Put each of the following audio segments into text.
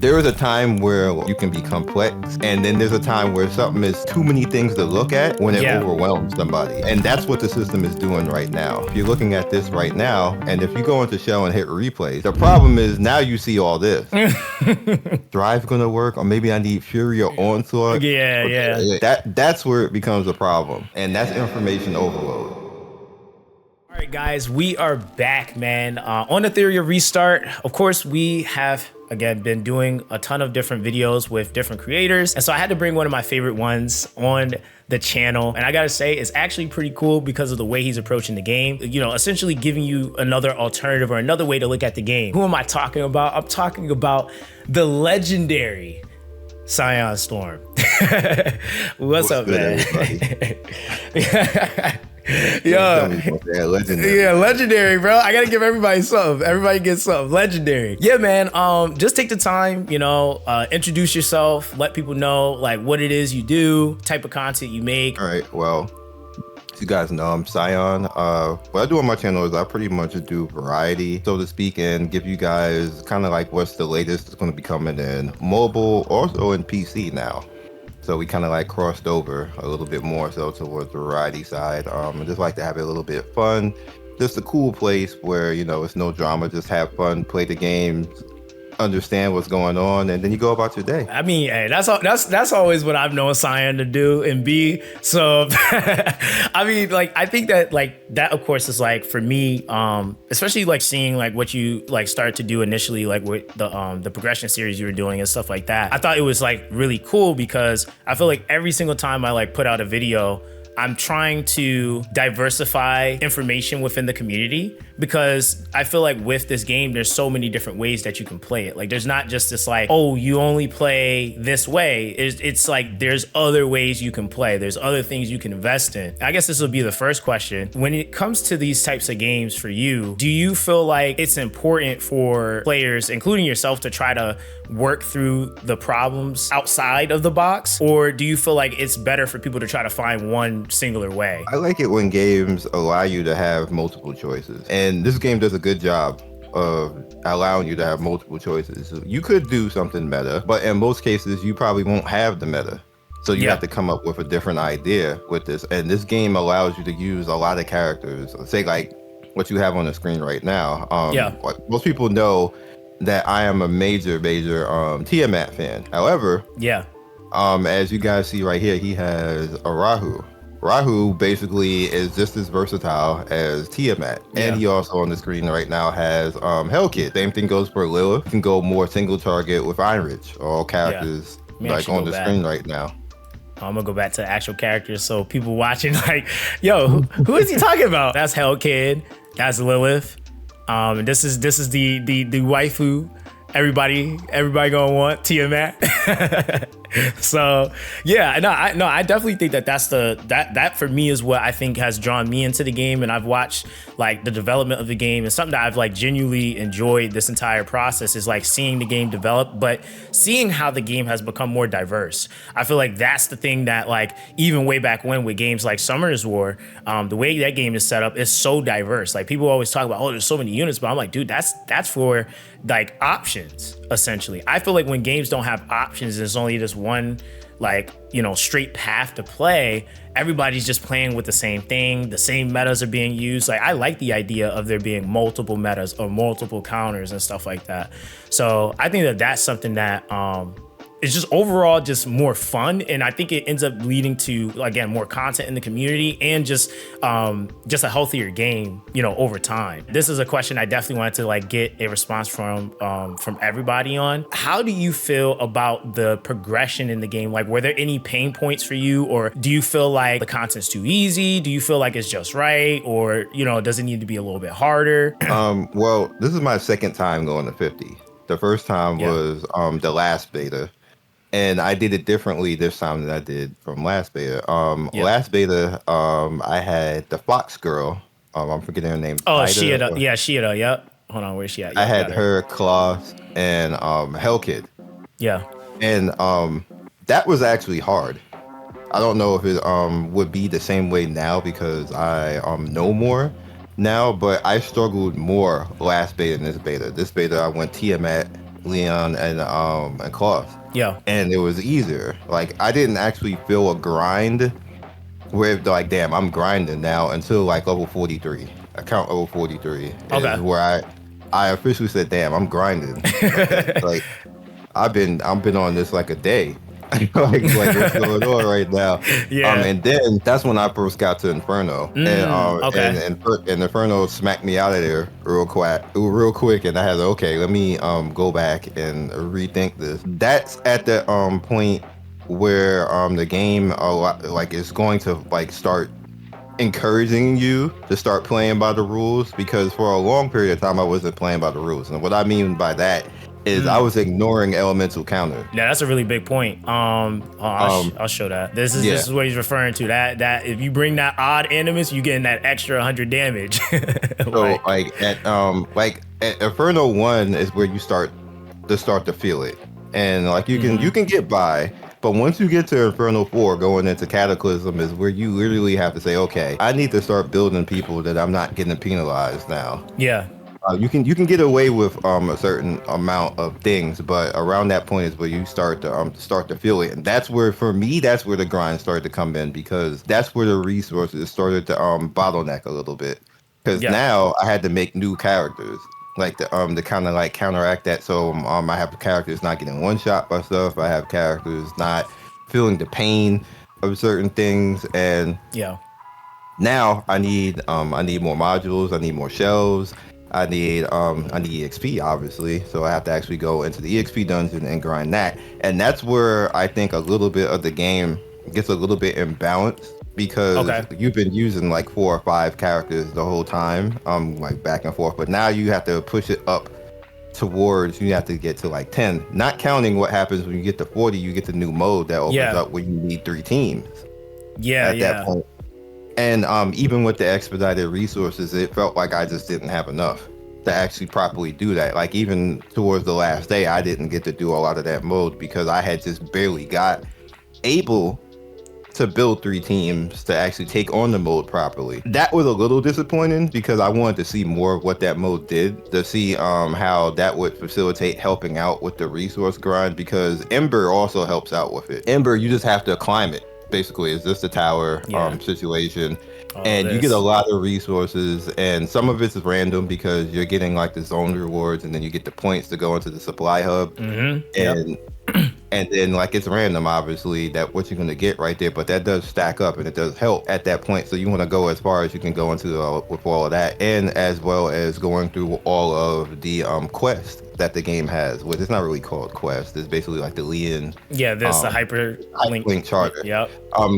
There is a time where you can be complex, and then there's a time where something is too many things to look at when it overwhelms somebody. And that's what the system is doing right now. If you're looking at this right now, and if you go into shell and hit replay, the problem is now you see all this. Drive gonna work, or maybe I need Fury or Onslaught. That's where it becomes a problem, and that's information overload. All right, guys, we are back, man. On Etheria Restart, of course, we have, again, been doing a ton of different videos with different creators. And so I had to bring one of my favorite ones on the channel. And I gotta say, it's actually pretty cool because of the way he's approaching the game. You know, essentially giving you another alternative or another way to look at the game. Who am I talking about? I'm talking about the legendary Scion Storm. What's up, man? Legendary, bro. I gotta give everybody something. Everybody gets something. Legendary. Yeah, man. Just take the time, you know, introduce yourself, let people know like what it is you do, type of content you make. All right, well, you guys know I'm Scion. What I do on my channel is I pretty much do variety, so to speak, and give you guys kind of like what's the latest that's going to be coming in mobile, also in PC now. So we kind of like crossed over a little bit more so towards the variety side. I just like to have it a little bit fun. Just a cool place where, you know, it's no drama, just have fun, play the games, understand what's going on, and then you go about your day. I mean, hey, that's always what I've known Scion to do and be. So I mean, like, I think that like that of course is like for me, especially like seeing like what you like start to do initially, like with the progression series you were doing and stuff like that. I thought it was like really cool because I feel like every single time I like put out a video, I'm trying to diversify information within the community because I feel like with this game, there's so many different ways that you can play it. Like there's not just this like, oh, you only play this way. It's like there's other ways you can play. There's other things you can invest in. I guess this will be the first question. When it comes to these types of games for you, do you feel like it's important for players, including yourself, to try to work through the problems outside of the box? Or do you feel like it's better for people to try to find one singular way? I like it when games allow you to have multiple choices, and this game does a good job of allowing you to have multiple choices. So you could do something meta, but in most cases you probably won't have the meta, so you have to come up with a different idea with this. And this game allows you to use a lot of characters, say like what you have on the screen right now. Most people know that I am a major Tiamat fan. However, as you guys see right here, he has a Rahu. Rahu basically is just as versatile as Tiamat. And he also on the screen right now has Hellkid. Same thing goes for Lilith. You can go more single target with Einrich. All characters like on the screen right now. I'm gonna go back to the actual characters so people watching like, yo, who is he talking about? That's Hellkid. That's Lilith. This is the waifu. Everybody gonna want Tiamat. So yeah, I definitely think that for me is what I think has drawn me into the game, and I've watched like the development of the game, and something that I've like genuinely enjoyed this entire process is like seeing the game develop, but seeing how the game has become more diverse. I feel like that's the thing that like even way back when with games like Summoner's War, the way that game is set up is so diverse. Like people always talk about, oh, there's so many units, but I'm like, dude, that's for like options essentially. I feel like when games don't have options, there's only this one like, you know, straight path to play, everybody's just playing with the same thing, the same metas are being used. Like I like the idea of there being multiple metas or multiple counters and stuff like that. So I think that that's something that it's just overall just more fun, and I think it ends up leading to, again, more content in the community and just a healthier game, you know, over time. This is a question I definitely wanted to like get a response from everybody on. How do you feel about the progression in the game? Like, were there any pain points for you, or do you feel like the content's too easy? Do you feel like it's just right, or you know, does it need to be a little bit harder? Well, this is my second time going to 50. The first time was the last beta. And I did it differently this time than I did from last beta. Last beta, I had the Fox girl. I'm forgetting her name. Oh, Shiida. Yep. Hold on, where's she at? I had her, Klaus, and Hellkid. Yeah. And that was actually hard. I don't know if it would be the same way now because I know more now, but I struggled more last beta than this beta. This beta, I went Tiamat, Leon and Klaus. Yeah. And it was easier. Like I didn't actually feel a grind where like damn, I'm grinding now until like level 43. Account level 43 is Okay. where I officially said, damn, I'm grinding. Like I've been on this like a day. like what's going on right now? Yeah. And then that's when I first got to Inferno, Okay. and Inferno smacked me out of there real quick, and I had to, okay, let me go back and rethink this. That's at the point where the game a lot, like is going to like start encouraging you to start playing by the rules, because for a long period of time I wasn't playing by the rules, and what I mean by that is I was ignoring elemental counter. Yeah, that's a really big point. I'll show that. This is what he's referring to. That if you bring that odd Animus, you getting that extra 100 damage. So like at Inferno 1 is where you start to feel it, and like you can get by. But once you get to Inferno 4, going into Cataclysm is where you literally have to say, okay, I need to start building people that I'm not getting penalized now. Yeah. You can get away with a certain amount of things, but around that point is where you start to feel it, and that's where, for me, that's where the grind started to come in, because that's where the resources started to bottleneck a little bit. Because now I had to make new characters, like to kind of like counteract that. So I have characters not getting one shot by stuff. I have characters not feeling the pain of certain things, and now I need more modules. I need more shelves. I need EXP, obviously, so I have to actually go into the EXP dungeon and grind that. And that's where I think a little bit of the game gets a little bit imbalanced, because you've been using like 4 or 5 characters the whole time, like back and forth, but now you have to push it up towards, you have to get to like 10, not counting what happens when you get to 40. You get the new mode that opens up when you need 3 teams at that point. And even with the expedited resources, it felt like I just didn't have enough to actually properly do that. Like even towards the last day, I didn't get to do a lot of that mode because I had just barely got able to build 3 teams to actually take on the mode properly. That was a little disappointing, because I wanted to see more of what that mode did, to see how that would facilitate helping out with the resource grind, because Ember also helps out with it. Ember, you just have to climb it. Basically, it's just a tower situation, and you get a lot of resources, and some of it's random because you're getting like the zone rewards, and then you get the points to go into the supply hub, and then like it's random, obviously, that what you're gonna get right there, but that does stack up and it does help at that point. So you want to go as far as you can go into with all of that, and as well as going through all of the quests that the game has, which it's not really called quest. It's basically like the Leon. Yeah, there's the hyperlink charter. Yep.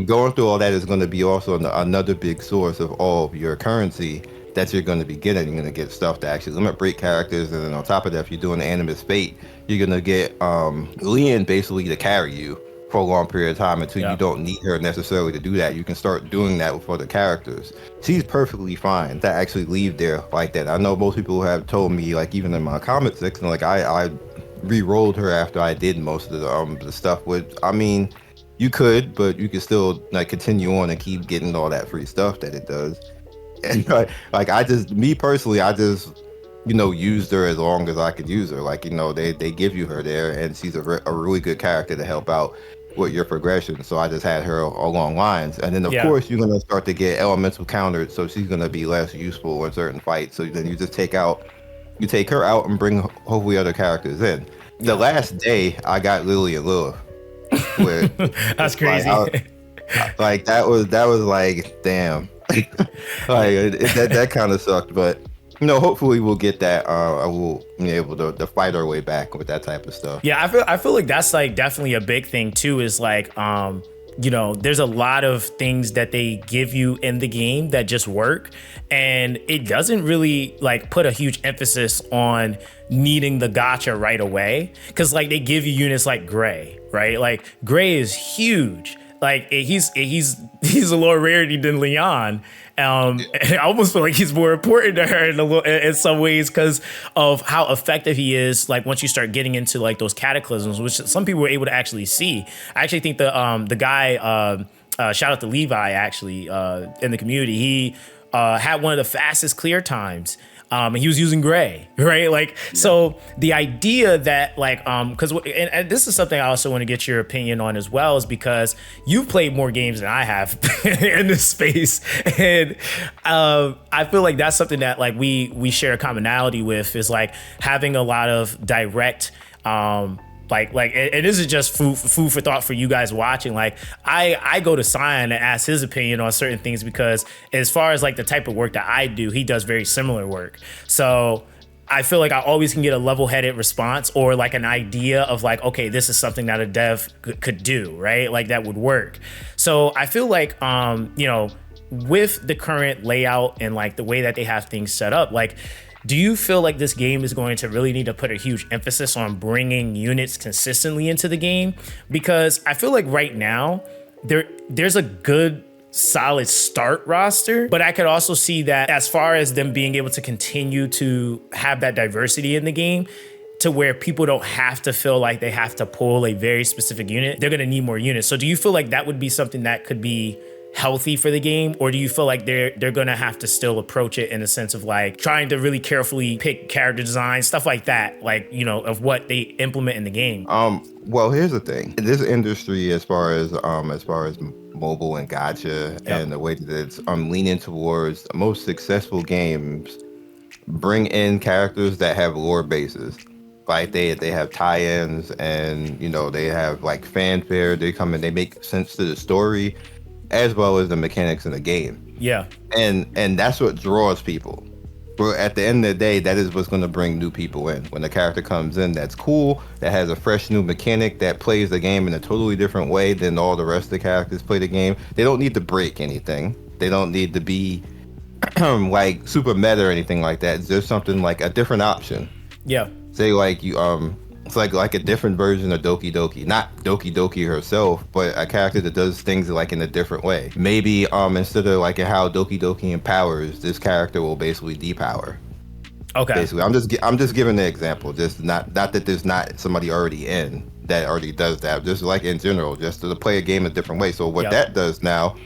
Going through all that is going to be also another big source of all of your currency that you're going to be getting. You're going to get stuff to actually limit break characters, and then on top of that, if you're doing the Animus Fate, you're going to get Leon basically to carry you for a long period of time until you don't need her necessarily to do that. You can start doing that with other characters. She's perfectly fine to actually leave there like that. I know most people have told me, like even in my comment section, like I re-rolled her after I did most of the stuff with. I mean, you could, but you could still like continue on and keep getting all that free stuff that it does. And like I just, me personally, I just, used her as long as I could use her. Like, they give you her there, and she's a really good character to help out with your progression. So I just had her along lines. And then of course you're going to start to get elemental countered, so she's going to be less useful in certain fights. So then you just take her out and bring hopefully other characters in. The last day I got Lily and Lilith. That's crazy. Like that was like, damn. Like that kind of sucked, but hopefully we'll get that. We'll be able to fight our way back with that type of stuff. Yeah, I feel like that's like definitely a big thing too. Is like there's a lot of things that they give you in the game that just work, and it doesn't really like put a huge emphasis on needing the gacha right away, because like they give you units like Gray, right? Like Gray is huge. Like he's a lower rarity than Leon. And I almost feel like he's more important to her in some ways because of how effective he is. Like once you start getting into like those cataclysms, which some people were able to actually see. I actually think the guy, shout out to Levi actually in the community. He had one of the fastest clear times And he was using gray, right? Like, so the idea that like, because and this is something I also want to get your opinion on as well, is because you've played more games than I have in this space, and I feel like that's something that like we share a commonality with, is like having a lot of direct. Like, and this is just food for thought for you guys watching. Like, I go to Cyan and ask his opinion on certain things, because as far as like the type of work that I do, he does very similar work. So I feel like I always can get a level-headed response, or like an idea of like, okay, this is something that a dev could do, right? Like that would work. So I feel like, you know, with the current layout and like the way that they have things set up, like, do you feel like this game is going to really need to put a huge emphasis on bringing units consistently into the game? Because I feel like right now there's a good solid start roster, but I could also see that as far as them being able to continue to have that diversity in the game, to where people don't have to feel like they have to pull a very specific unit, they're going to need more units. So do you feel like that would be something that could be healthy for the game, or do you feel like they're gonna have to still approach it in a sense of like trying to really carefully pick character design, stuff like that, like, you know, of what they implement in the game? Well, here's the thing. This industry, as far as mobile and gacha, and the way that it's leaning towards the most successful games bring in characters that have lore bases. Like they have tie-ins, and you know, they have like fanfare. They come in, they make sense to the story, as well as the mechanics in the game. Yeah. And that's what draws people. But at the end of the day, that is what's going to bring new people in. When the character comes in that's cool, that has a fresh new mechanic, that plays the game in a totally different way than all the rest of the characters play the game. They don't need to break anything. They don't need to be like super meta or anything like that. It's just something like a different option. Yeah. Say like you it's like a different version of Doki Doki, not Doki Doki herself, but a character that does things like in a different way. Maybe instead of like how Doki Doki empowers, this character will basically depower. Okay. Basically, I'm just giving the example. Just not that there's not somebody already in that already does that. Just like in general, just to play a game a different way. So what that does now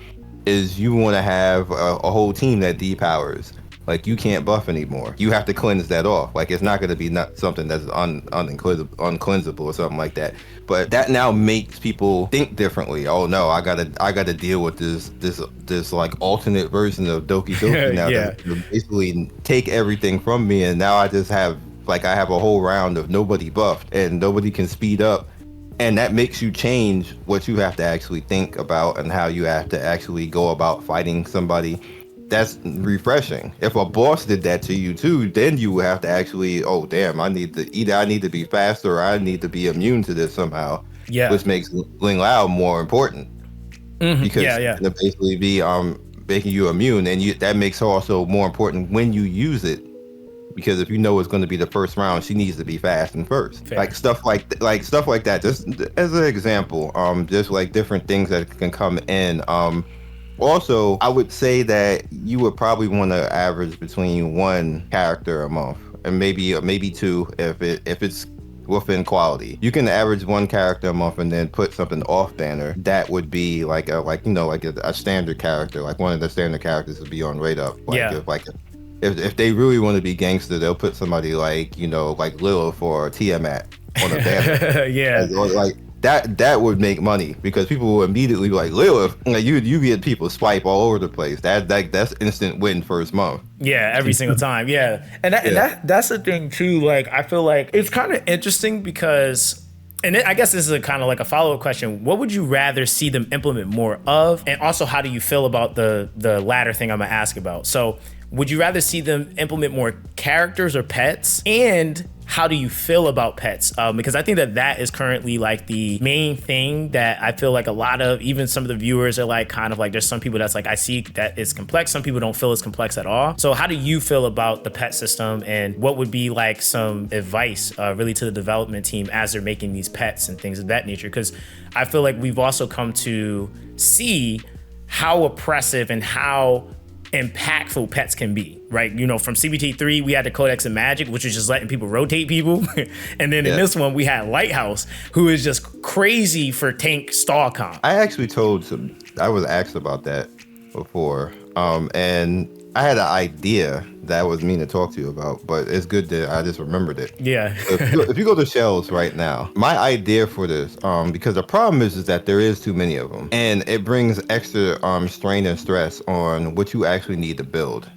is you want to have a whole team that depowers. Like, you can't buff anymore. You have to cleanse that off. Like, it's not going to be not something that's uncleansable or something like that. But that now makes people think differently. Oh no, I gotta deal with this like alternate version of Doki Doki now that basically take everything from me, and now I just have like I have a whole round of nobody buffed and nobody can speed up. And that makes you change what you have to actually think about and how you have to actually go about fighting somebody. That's refreshing. If a boss did that to you too, then you would have to actually, oh damn, I need to be faster, or I need to be immune to this somehow. Yeah. Which makes Ling Lao more important. Because it's gonna basically be making you immune, and that makes her also more important when you use it. Because if you know it's going to be the first round, she needs to be fast and first. Fair. Like stuff like that. Just as an example, just like different things that can come in. Also, I would say that you would probably want to average between one character a month, and maybe two if it's within quality. You can average one character a month and then put something off banner. That would be like a standard character, like one of the standard characters would be on rate up. If they really want to be gangster, they'll put somebody like Lilith or Tiamat on a banner. Like that would make money, because people will immediately be like, Lilith, like you get people swipe all over the place. That's instant win first month. Yeah, every single time. Yeah. And that's the thing too. Like, I feel like it's kind of interesting because, and I guess this is a kind of like a follow-up question. What would you rather see them implement more of? And also, how do you feel about the latter thing I'm gonna ask about? So would you rather see them implement more characters or pets? And how do you feel about pets? Because I think that is currently like the main thing that I feel like a lot of, even some of the viewers are like, kind of like, there's some people that's like, I see that it's complex. Some people don't feel it's complex at all. So how do you feel about the pet system, and what would be like some advice really to the development team as they're making these pets and things of that nature? Because I feel like we've also come to see how oppressive and how impactful pets can be, right? You know, from CBT3, we had the Codex and Magic, which was just letting people rotate people. And then in this one, we had Lighthouse, who is just crazy for tank stall comp. I actually I was asked about that before. And I had an idea that I was meaning to talk to you about, but it's good that I just remembered it. Yeah. So if you go to shells right now, my idea for this, because the problem is that there is too many of them, and it brings extra strain and stress on what you actually need to build.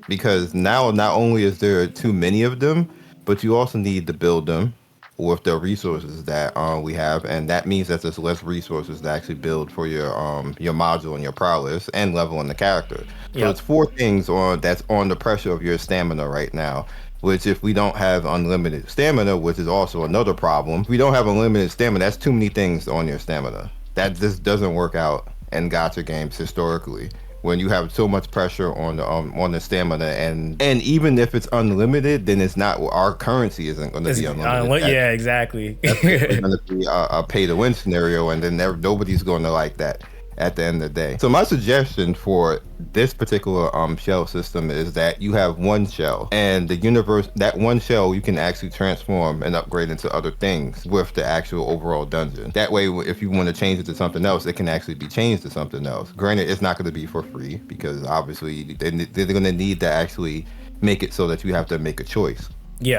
Because now not only is there too many of them, but you also need to build them with the resources that we have, and that means that there's less resources to actually build for your module and your prowess and leveling the character. So Yep. it's 4 things that's on the pressure of your stamina right now. Which, if we don't have unlimited stamina, which is also another problem, if we don't have unlimited stamina, that's too many things on your stamina. That just doesn't work out in gacha games historically. When you have so much pressure on the stamina, and even if it's unlimited, then it's not, our currency isn't going to be unlimited. Yeah, exactly. That's going to be a pay to win scenario, and then nobody's going to like that at the end of the day. So my suggestion for this particular shell system is that you have one shell, and the universe, that one shell you can actually transform and upgrade into other things with the actual overall dungeon. That way, if you want to change it to something else, it can actually be changed to something else. Granted, it's not going to be for free, because obviously they're going to need to actually make it so that you have to make a choice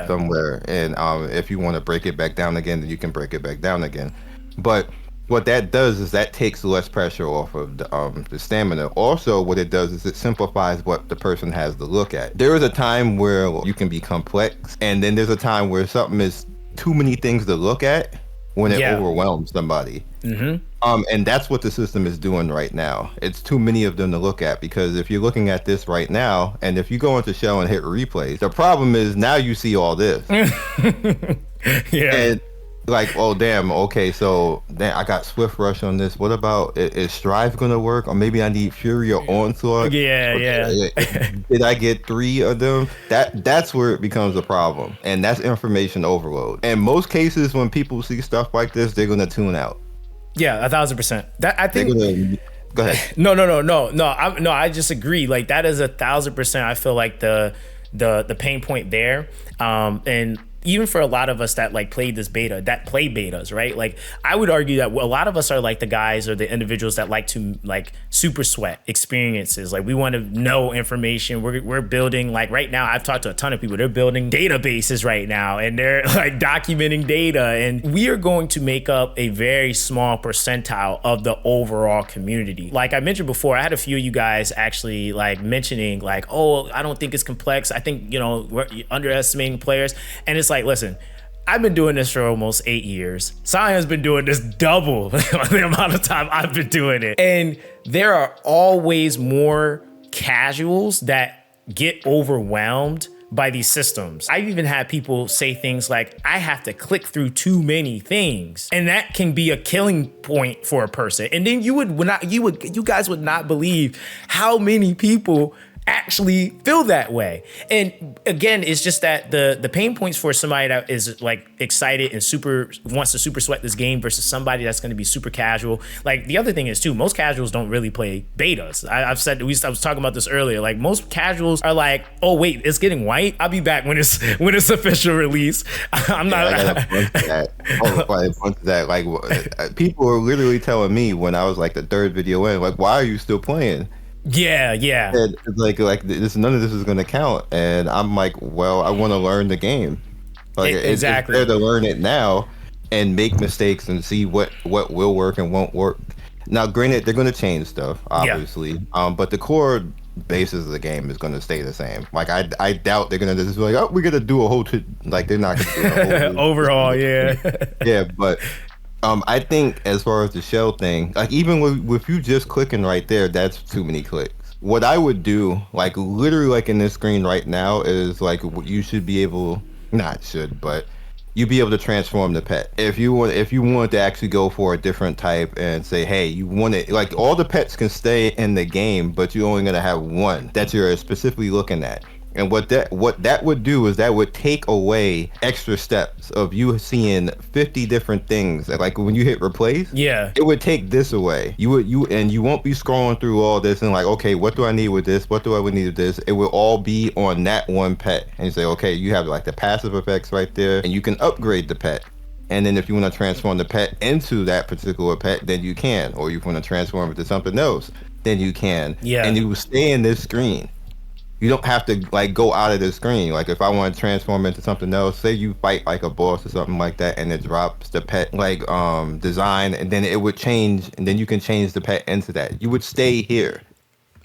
somewhere, and if you want to break it back down again, then you can break it back down again. But what that does is that takes less pressure off of the stamina. Also, what it does is it simplifies what the person has to look at. There is a time where you can be complex, and then there's a time where something is too many things to look at when it overwhelms somebody. And that's what the system is doing right now. It's too many of them to look at, because if you're looking at this right now, and if you go into shell and hit replays, the problem is now you see all this. And like, oh damn, okay, so then I got Swift Rush on this. What about, is Strive gonna work? Or maybe I need Fury or Onslaught. Did I get 3 of them? That's where it becomes a problem, and that's information overload. In most cases, when people see stuff like this, they're gonna tune out. Yeah, 1000%. That, I think. Go ahead. No. I just agree. Like, that is 1000%. I feel like the pain point there, and even for a lot of us that like played this beta, that play betas, right? Like, I would argue that a lot of us are like the guys or the individuals that like to like super sweat experiences. Like, we want to know information. We're building, like right now, I've talked to a ton of people. They're building databases right now, and they're like documenting data. And we are going to make up a very small percentile of the overall community. Like I mentioned before, I had a few of you guys actually like mentioning like, oh, I don't think it's complex. I think, we're underestimating players. And it's like, listen, I've been doing this for almost 8 years. Sion's been doing this double the amount of time I've been doing it. And there are always more casuals that get overwhelmed by these systems. I've even had people say things like, I have to click through too many things. And that can be a killing point for a person. And then you guys would not believe how many people actually feel that way. And again, it's just that the pain points for somebody that is like excited and wants to super sweat this game versus somebody that's going to be super casual. Like, the other thing is too, most casuals don't really play betas. I was talking about this earlier. Like, most casuals are like, oh wait, it's getting white. I'll be back when it's official release. I'm not. I got a bunch of that. Like, people were literally telling me when I was like the 3rd video in, like, why are you still playing? Yeah. And it's like this, none of this is going to count, and I'm like, well, I want to learn the game. Like, exactly. It's better to learn it now and make mistakes and see what will work and won't work. Now, granted, they're going to change stuff, obviously, but the core basis of the game is going to stay the same. Like, I doubt they're going to just be like, oh, we're going to do a whole like, they're not going to do a whole overhaul. But I think as far as the shell thing, like, even with you just clicking right there, that's too many clicks. What I would do, like, literally, like in this screen right now, is like, you should be able, but you'd be able to transform the pet. If you want to actually go for a different type and say, hey, you want it, like, all the pets can stay in the game, but you're only going to have one that you're specifically looking at. And what that would do is that would take away extra steps of you seeing 50 different things. Like, when you hit replace, it would take this away. You won't be scrolling through all this and like, okay, what do I need with this? What do I need with this? It will all be on that one pet. And you say, okay, you have like the passive effects right there, and you can upgrade the pet. And then if you want to transform the pet into that particular pet, then you can. Or you want to transform it to something else, then you can. And you will stay in this screen. you don't have to like go out of the screen. Like if I want to transform into something else, say you fight like a boss or something like that, and it drops the pet like design, and then it would change, and then you can change the pet into that. You would stay here.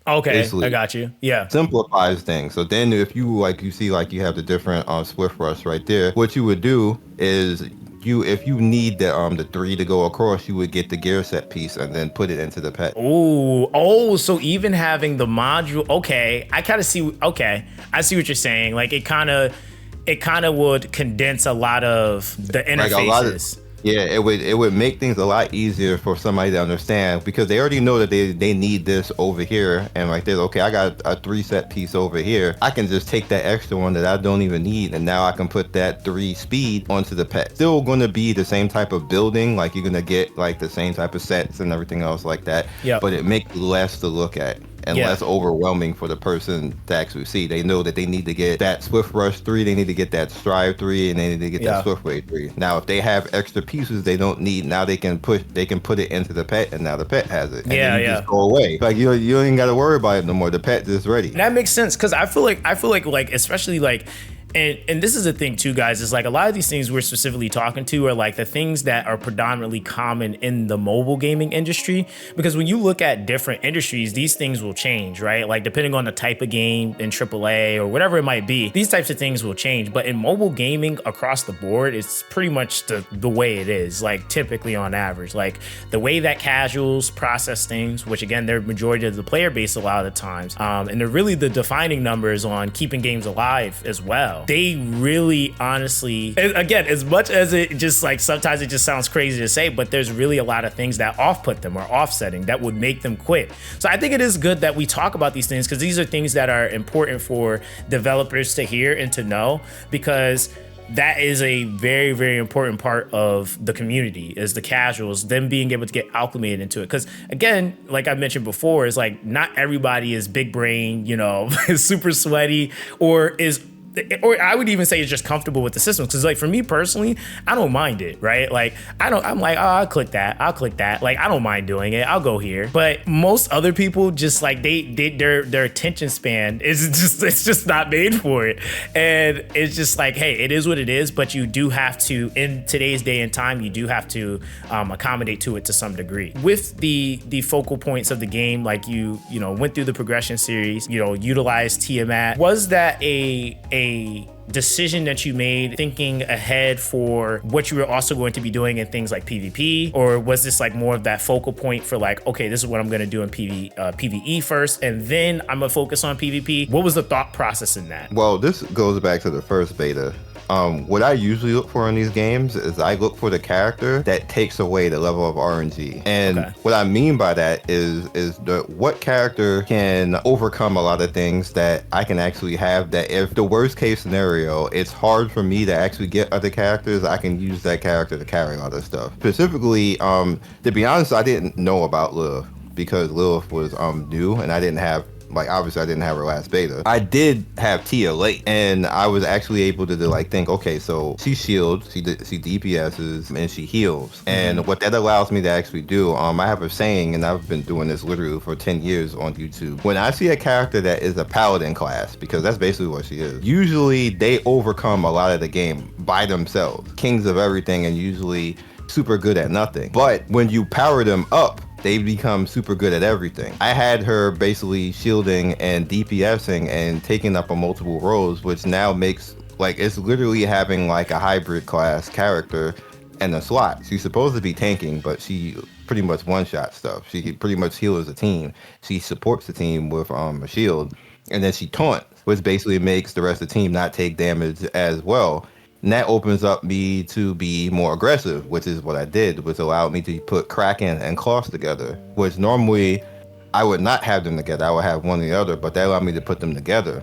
Okay, I Basically got you. Yeah. simplifies things. So then if you like you see like you have the different Swift Rush right there, what you would do is if you need the 3 to go across, you would get the gear set piece and then put it into the pet. Oh, so even having the module, okay, I kind of see. Okay, I see what you're saying. Like it kind of would condense a lot of the interfaces. Like a lot of, yeah, it would make things a lot easier for somebody to understand, because they already know that they need this over here, and like this, okay, I got a 3 set piece over here. I can just take that extra one that I don't even need, and now I can put that 3 speed onto the pet. Still going to be the same type of building, like you're gonna get like the same type of sets and everything else like that. Yeah. But it makes less to look at and less overwhelming for the person to actually see. They know that they need to get that Swift Rush 3, they need to get that Strive 3, and they need to get that Swift Wave 3. Now, if they have extra pieces they don't need, now they can put it into the pet, and now the pet has it. And then you just go away. Like you ain't even got to worry about it no more. The pet is ready. That makes sense, because I feel like especially like. And this is the thing too, guys, is like a lot of these things we're specifically talking to are like the things that are predominantly common in the mobile gaming industry. Because when you look at different industries, these things will change, right? Like depending on the type of game in AAA or whatever it might be, these types of things will change. But in mobile gaming across the board, it's pretty much the way it is, like typically on average. Like the way that casuals process things, which again, they're majority of the player base a lot of the times, and they're really the defining numbers on keeping games alive as well. They really honestly, again, as much as it just like sometimes it just sounds crazy to say, but there's really a lot of things that off-put them or offsetting that would make them quit. So I think it is good that we talk about these things, because these are things that are important for developers to hear and to know, because that is a very, very important part of the community, is the casuals, them being able to get acclimated into it. Because again, like I mentioned before, is like not everybody is big brain, is super sweaty, or I would even say it's just comfortable with the system. Because like for me personally, I don't mind it, right? Like I'm like, oh, I'll click that. Like I don't mind doing it. I'll go here. But most other people just like their attention span is it's just not made for it. And it's just like, hey, it is what it is. But you do have to, in today's day and time, you do have to accommodate to it to some degree. With the focal points of the game, like you went through the progression series, utilized Tiamat. Was that a decision that you made thinking ahead for what you were also going to be doing in things like PvP? Or was this like more of that focal point for like, okay, this is what I'm going to do in PvE first, and then I'm gonna focus on PvP? What was the thought process in that? Well, this goes back to the first beta. What I usually look for in these games is I look for the character that takes away the level of RNG. And what I mean by that is what character can overcome a lot of things that I can actually have, that if the worst case scenario, it's hard for me to actually get other characters, I can use that character to carry a lot of stuff. Specifically, to be honest, I didn't know about Lilith, because Lilith was new, and I didn't have, like, obviously I didn't have her last beta. I did have Tia late, and I was actually able to like think, okay, so she shields, she DPSs, and she heals. And what that allows me to actually do, I have a saying, and I've been doing this literally for 10 years on YouTube. When I see a character that is a paladin class, because that's basically what she is, usually they overcome a lot of the game by themselves. Kings of everything, and usually super good at nothing. But when you power them up, they become super good at everything. I had her basically shielding and DPSing and taking up on multiple roles, which now makes, like, it's literally having like a hybrid class character and a slot. She's supposed to be tanking, but she pretty much one-shot stuff. She pretty much heals a team. She supports the team with a shield, and then she taunts, which basically makes the rest of the team not take damage as well. And that opens up me to be more aggressive, which is what I did, which allowed me to put Kraken and Kloss together, which normally I would not have them together. I would have one or the other, but that allowed me to put them together,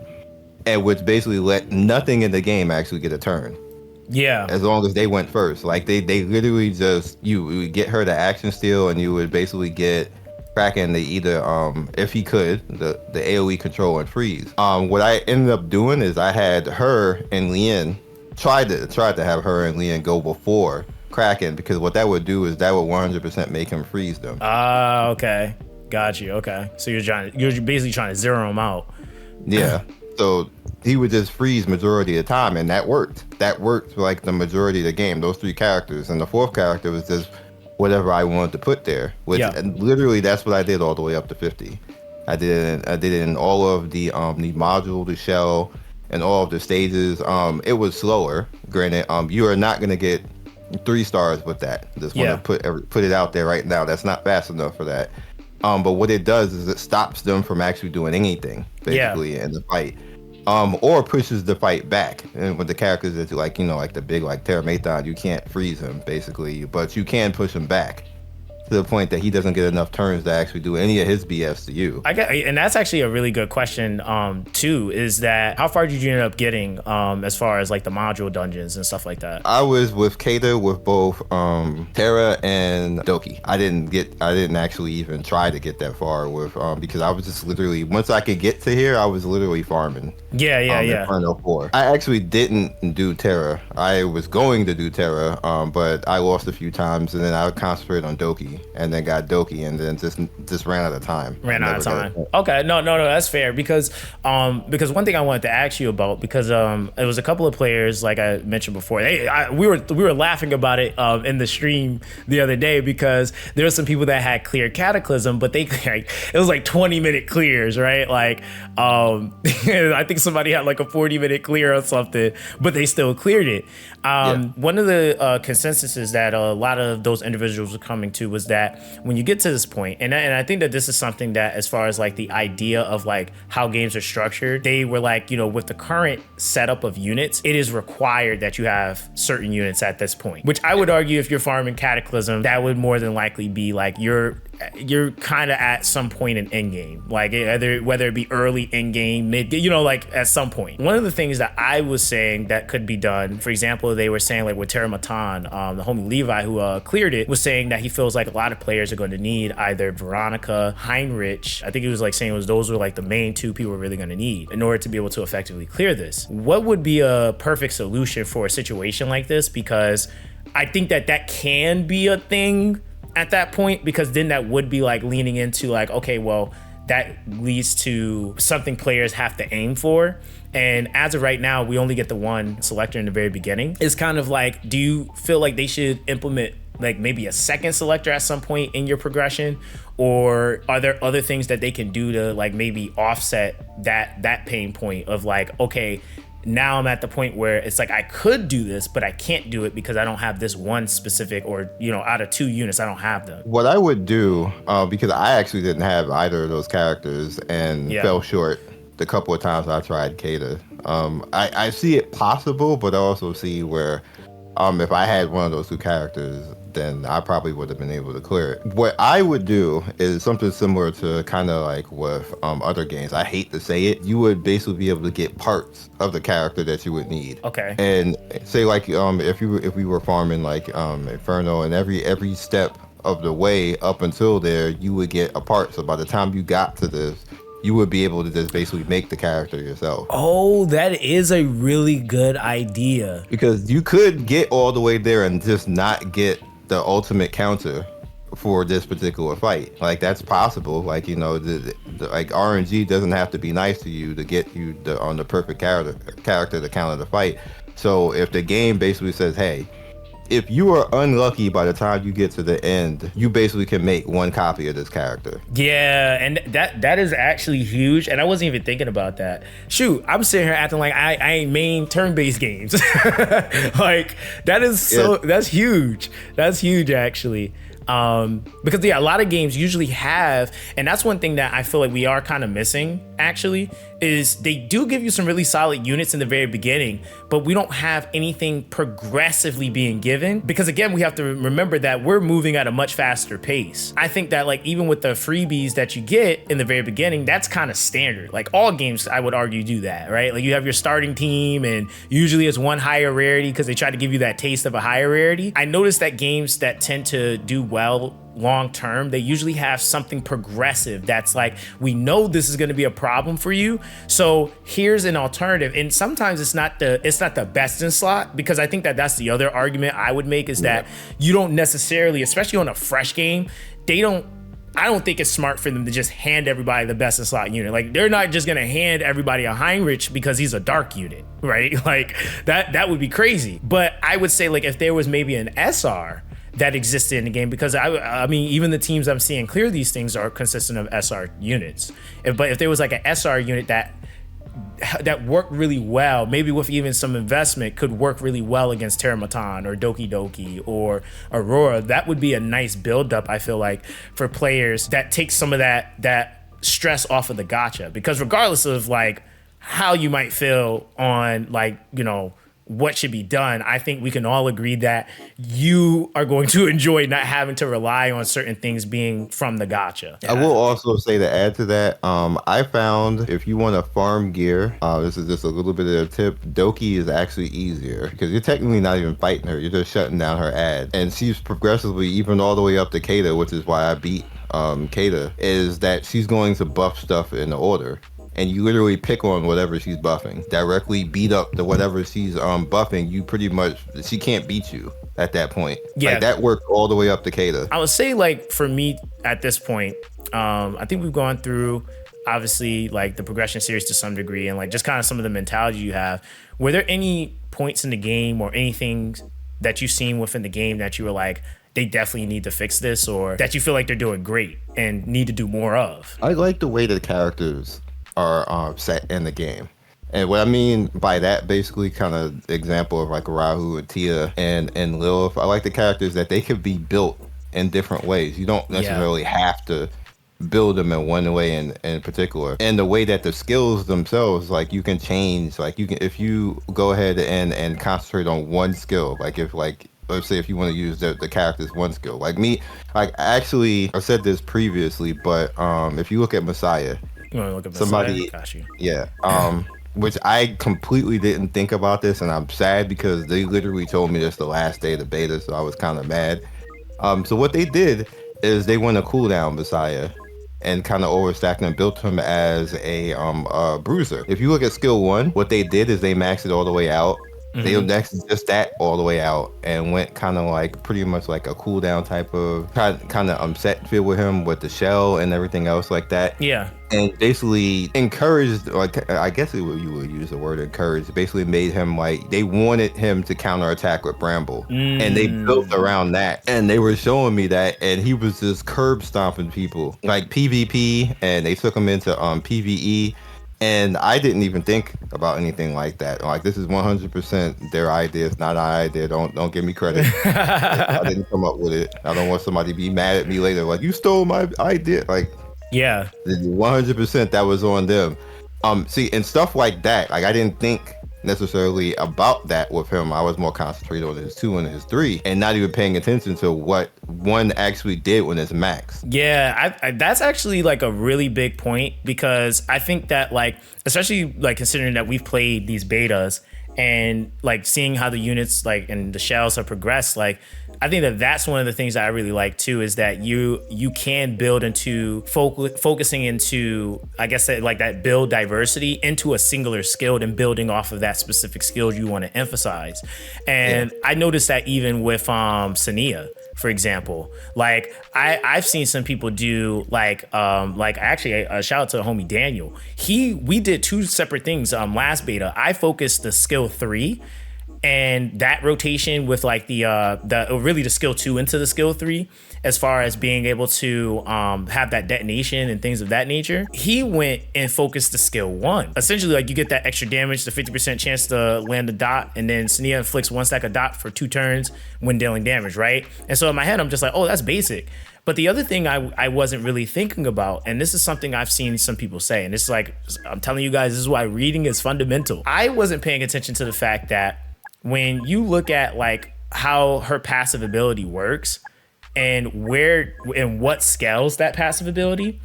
and which basically let nothing in the game actually get a turn. Yeah. As long as they went first. Like they literally just, you would get her to action steal, and you would basically get Kraken to either, if he could, the AoE control and freeze. What I ended up doing is I had her and Lien, tried to have her and Lien go before Kraken, because what that would do is that would 100% make him freeze them. Okay. Got you. Okay. So you're basically trying to zero him out. Yeah. So he would just freeze majority of the time, and that worked. That worked for like the majority of the game. Those three characters, and the fourth character was just whatever I wanted to put there. Which and literally that's what I did all the way up to 50. I did it in all of the module, the shell, and all of the stages. It was slower. Granted, you are not gonna get 3 stars with that. Just want to put it out there right now. That's not fast enough for that. But what it does is it stops them from actually doing anything basically in the fight. Or pushes the fight back. And with the characters that you like, like the big like Terramathon, you can't freeze him basically, but you can push him back to the point that he doesn't get enough turns to actually do any of his BS to you. And that's actually a really good question, too, is that how far did you end up getting as far as like the module dungeons and stuff like that? I was with Kata with both Terra and Doki. I didn't actually even try to get that far with because I was just literally, once I could get to here, I was literally farming. Inferno 4. I actually didn't do Terra. I was going to do Terra, but I lost a few times, and then I would concentrate on Doki. And then got Doki, and then just ran out of time. Okay, no, that's fair because one thing I wanted to ask you about, because it was a couple of players like I mentioned before. We were laughing about it in the stream the other day because there were some people that had cleared Cataclysm, but it was like 20-minute clears, right? Like I think somebody had like a 40-minute clear or something, but they still cleared it. One of the consensuses that a lot of those individuals were coming to was that when you get to this point, and I think that this is something that as far as like the idea of like how games are structured, they were like, with the current setup of units, it is required that you have certain units at this point, which I would argue if you're farming Cataclysm, that would more than likely be like you're kind of at some point in endgame, like whether it be early endgame, mid, like at some point. One of the things that I was saying that could be done, for example, they were saying like with Terramaton, the homie Levi who cleared it was saying that he feels like a lot of players are going to need either Veronica, Heinrich. I think he was like saying those were like the main 2 people we're really going to need in order to be able to effectively clear this. What would be a perfect solution for a situation like this? Because I think that can be a thing at that point, because then that would be like leaning into like, okay, well, that leads to something players have to aim for. And as of right now, we only get the one selector in the very beginning. It's kind of like, do you feel like they should implement like maybe a second selector at some point in your progression? Or are there other things that they can do to like maybe offset that pain point of like, okay, now I'm at the point where it's like I could do this, but I can't do it because I don't have this one specific, or out of 2 units, I don't have them. What I would do, because I actually didn't have either of those characters and fell short the couple of times I tried Kata. I see it possible, but I also see where if I had one of those 2 characters, then I probably would have been able to clear it. What I would do is something similar to kind of like with other games. I hate to say it. You would basically be able to get parts of the character that you would need. Okay. And say like if we were farming like Inferno, and every step of the way up until there, you would get a part. So by the time you got to this, you would be able to just basically make the character yourself. Oh, that is a really good idea. Because you could get all the way there and just not get the ultimate counter for this particular fight. Like that's possible. Like the like RNG doesn't have to be nice to you to get you on the perfect character to counter the fight. So if the game basically says, hey, if you are unlucky by the time you get to the end, you basically can make 1 copy of this character. Yeah, and that is actually huge, and I wasn't even thinking about that. Shoot, I'm sitting here acting like I ain't main turn-based games. Like that is that's huge. That's huge actually. Because a lot of games usually have, and that's one thing that I feel like we are kind of missing actually, is they do give you some really solid units in the very beginning, but we don't have anything progressively being given, because again, we have to remember that we're moving at a much faster pace. I think that like even with the freebies that you get in the very beginning, that's kind of standard. Like all games, I would argue, do that, right? Like you have your starting team, and usually it's 1 higher rarity because they try to give you that taste of a higher rarity. I noticed that games that tend to do well long term, they usually have something progressive that's like, we know this is going to be a problem for you, so here's an alternative. And sometimes it's not the best in slot, because I think that that's the other argument I would make, is that you don't necessarily, especially on a fresh game, they don't I don't think it's smart for them to just hand everybody the best in slot unit. Like, they're not just gonna hand everybody a Heinrich because he's a dark unit, right? Like, that would be crazy. But I would say, like, if there was maybe an SR that existed in the game, because I mean, even the teams I'm seeing clear these things are consistent of SR units. But if there was like an SR unit that worked really well, maybe with even some investment, could work really well against Terramatan or Doki Doki or Aurora, that would be a nice buildup, I feel like, for players that takes some of that stress off of the gacha. Because regardless of like how you might feel on, like, you know, what should be done, I think we can all agree that you are going to enjoy not having to rely on certain things being from the gacha. I will also say, to add to that, I found if you want to farm gear, this is just a little bit of a tip, Doki is actually easier because you're technically not even fighting her, you're just shutting down her ad. And she's progressively, even all the way up to Kata, which is why I beat Kata, is that she's going to buff stuff in order. And you literally pick on whatever she's buffing. Directly beat up the whatever she's buffing. You pretty much, she can't beat you at that point. Yeah. Like, that worked all the way up to Kata. I would say, like, for me at this point, I think we've gone through, obviously, like, the progression series to some degree, and like just kind of some of the mentality you have. Were there any points in the game or anything that you've seen within the game that you were like, they definitely need to fix this, or that you feel like they're doing great and need to do more of? I like the way the characters are set in the game. And what I mean by that, basically, kind of example of like Rahu and Tia and Lilith, I like the characters that they could be built in different ways. You don't necessarily have to build them in one way in particular. And the way that the skills themselves, like, you can change, like, you can, if you go ahead and concentrate on one skill, like, if, like, let's say if you want to use the character's one skill, like me, like, actually, I said this previously, but if you look at Messiah, You want to look at somebody, Got you. yeah, which I completely didn't think about this, and I'm sad because they literally told me this the last day of the beta, so I was kind of mad. So what they did is they went a cooldown Messiah and kind of overstacked him and built him as a bruiser. If you look at skill 1, what they did is they maxed it all the way out. They maxed just that all the way out and went kind of like pretty much like a cooldown type of kind of set feel with him with the shell and everything else like that. Yeah. And basically encouraged, like, I guess you would use the word encourage, basically made him, like, they wanted him to counterattack with Bramble. And they built around that. And they were showing me that, and he was just curb stomping people, like PvP, and they took him into PvE. And I didn't even think about anything like that. Like, this is 100% their idea. It's not our idea. Don't give me credit. I didn't come up with it. I don't want somebody to be mad at me later, like, you stole my idea. Like, yeah, 100% that was on them. See, and stuff like that, like, I didn't think necessarily about that with him. I was more concentrated on his 2 and his 3 and not even paying attention to what 1 actually did when it's max. Yeah, I that's actually like a really big point, because I think that, like, especially like considering that we've played these betas and like seeing how the units, like, and the shells have progressed, like, I think that that's one of the things that I really like too, is that you can build into focusing into, I guess, that, like, that build diversity into a singular skill and building off of that specific skill you want to emphasize. And I noticed that even with Sania, for example, like, I've seen some people do like actually a shout out to the homie Daniel. We did 2 separate things last beta. I focused the skill 3 and that rotation with like the really the skill 2 into the skill 3, as far as being able to have that detonation and things of that nature. He went and focused the skill 1. Essentially, like, you get that extra damage, the 50% chance to land a dot, and then Sania inflicts 1 stack of dot for 2 turns when dealing damage, right? And so in my head, I'm just like, oh, that's basic. But the other thing I wasn't really thinking about, and this is something I've seen some people say, and it's like, I'm telling you guys, this is why reading is fundamental. I wasn't paying attention to the fact that when you look at, like, how her passive ability works and where and what scales that passive ability,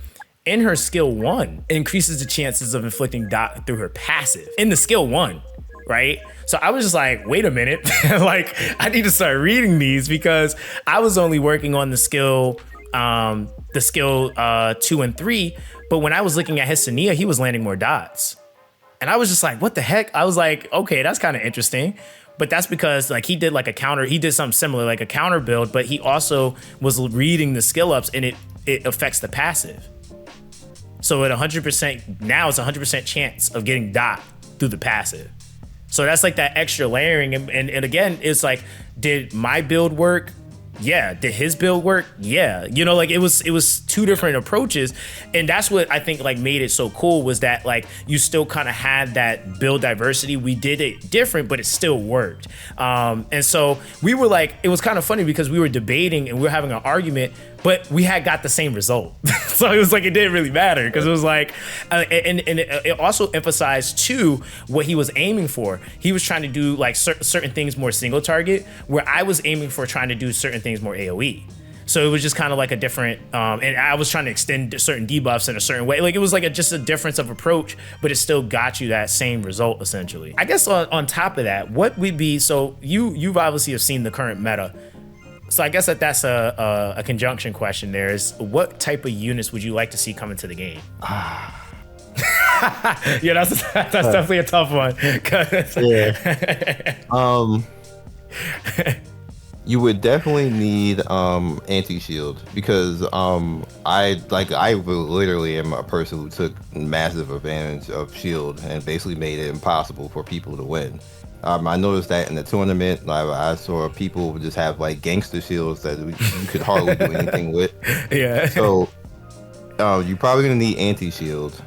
in her skill 1 increases the chances of inflicting dot through her passive in the skill 1, right? So I was just like, wait a minute, like, I need to start reading these, because I was only working on the skill 2 and 3, but when I was looking at his Sania, he was landing more dots. And I was just like, what the heck? I was like, okay, that's kind of interesting. But that's because, like, he did something similar, like a counter build, but he also was reading the skill ups, and it it affects the passive. So at 100%, now it's 100% chance of getting dot through the passive. So that's like that extra layering. And again, it's like, did my build work? Yeah. Did his build work? Yeah. You know, like it was two different approaches. And that's what I think like made it so cool, was that like you still kind of had that build diversity. We did it different, but it still worked. And so we were like, it was kind of funny because we were debating and we were having an argument, but we had got the same result. So it was like, it didn't really matter, because it was like, and it also emphasized too what he was aiming for. He was trying to do like certain things more single target, where I was aiming for trying to do certain things more AoE. So it was just kind of like a different, and I was trying to extend certain debuffs in a certain way. Like it was like just a difference of approach, but it still got you that same result essentially. I guess on top of that, what would be, so you've obviously have seen the current meta. So I guess that's a conjunction question there, is what type of units would you like to see come into the game? Yeah, that's definitely a tough one. Yeah. You would definitely need anti-shield, because I literally am a person who took massive advantage of shield and basically made it impossible for people to win. I noticed that in the tournament, I saw people just have like gangster shields that you could hardly do anything with. Yeah. So you're probably gonna need anti-shield.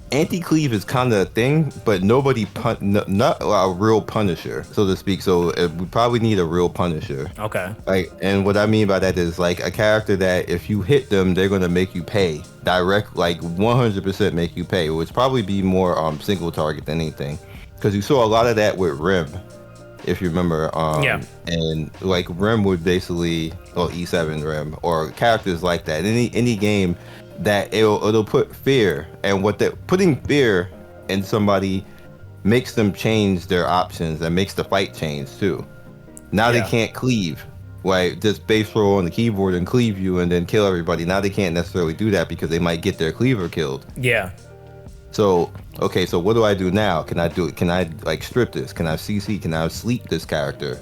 Anti-cleave is kind of a thing, but nobody not a real punisher, so to speak. So we probably need a real punisher. Okay. Like, and what I mean by that is like a character that if you hit them, they're gonna make you pay direct, like 100% make you pay, which probably be more single target than anything. Because you saw a lot of that with Rim, if you remember. Yeah. And like Rim would basically, or E7 Rim, or characters like that. Any game that it'll put fear, and putting fear in somebody makes them change their options and makes the fight change too. Now they can't cleave, like just base roll on the keyboard and cleave you and then kill everybody. Now they can't necessarily do that because they might get their cleaver killed. Yeah. So, okay, so what do I do now? Can I do it? Can I like strip this? Can I CC? Can I sleep this character?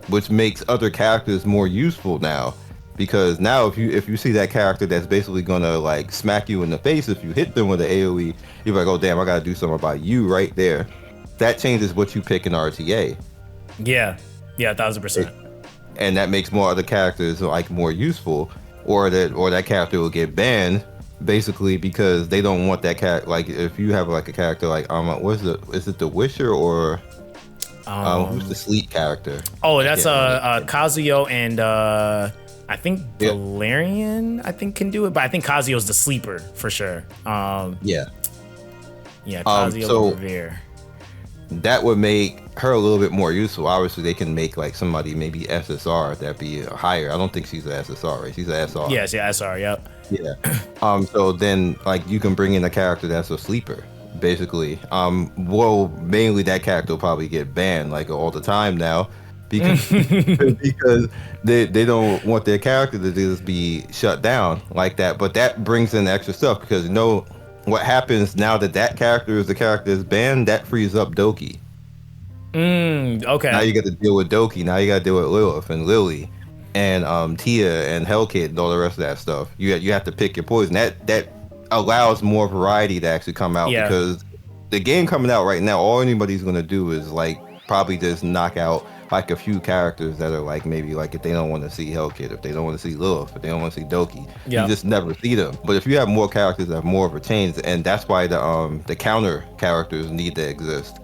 Which makes other characters more useful now, because now if you see that character that's basically gonna like smack you in the face if you hit them with an AoE, you're like, oh damn, I gotta do something about you right there. That changes what you pick in RTA. Yeah, 1000%. And that makes more other characters like more useful, or that character will get banned. Basically, because they don't want that character. Like, if you have like a character like is it the Wisher or who's the sleep character? Oh, that's Kazuyo and I think Valerian I think can do it, but I think Kazuyo's the sleeper for sure. Yeah, Kazuyo Revere. That would make her a little bit more useful. Obviously, they can make like somebody maybe SSR that'd be higher. I don't think she's an SSR, right? She's an SR. Yes, yeah, SR, yep. Yeah. So then like you can bring in a character that's a sleeper, basically. Well, mainly that character will probably get banned like all the time now, because they don't want their character to just be shut down like that. But that brings in extra stuff, because you know what happens now that character is the character is banned, that frees up Doki. Okay. Now you got to deal with Doki. Now you got to deal with Lilith and Lily and Tia and Hellkid and all the rest of that stuff. You have to pick your poison. That allows more variety to actually come out, because the game coming out right now, all anybody's gonna do is like probably just knock out like a few characters that are like maybe like if they don't want to see Hellkid, if they don't want to see Lilith, if they don't want to see Doki, you just never see them. But if you have more characters that have more of a change, and that's why the counter characters need to exist.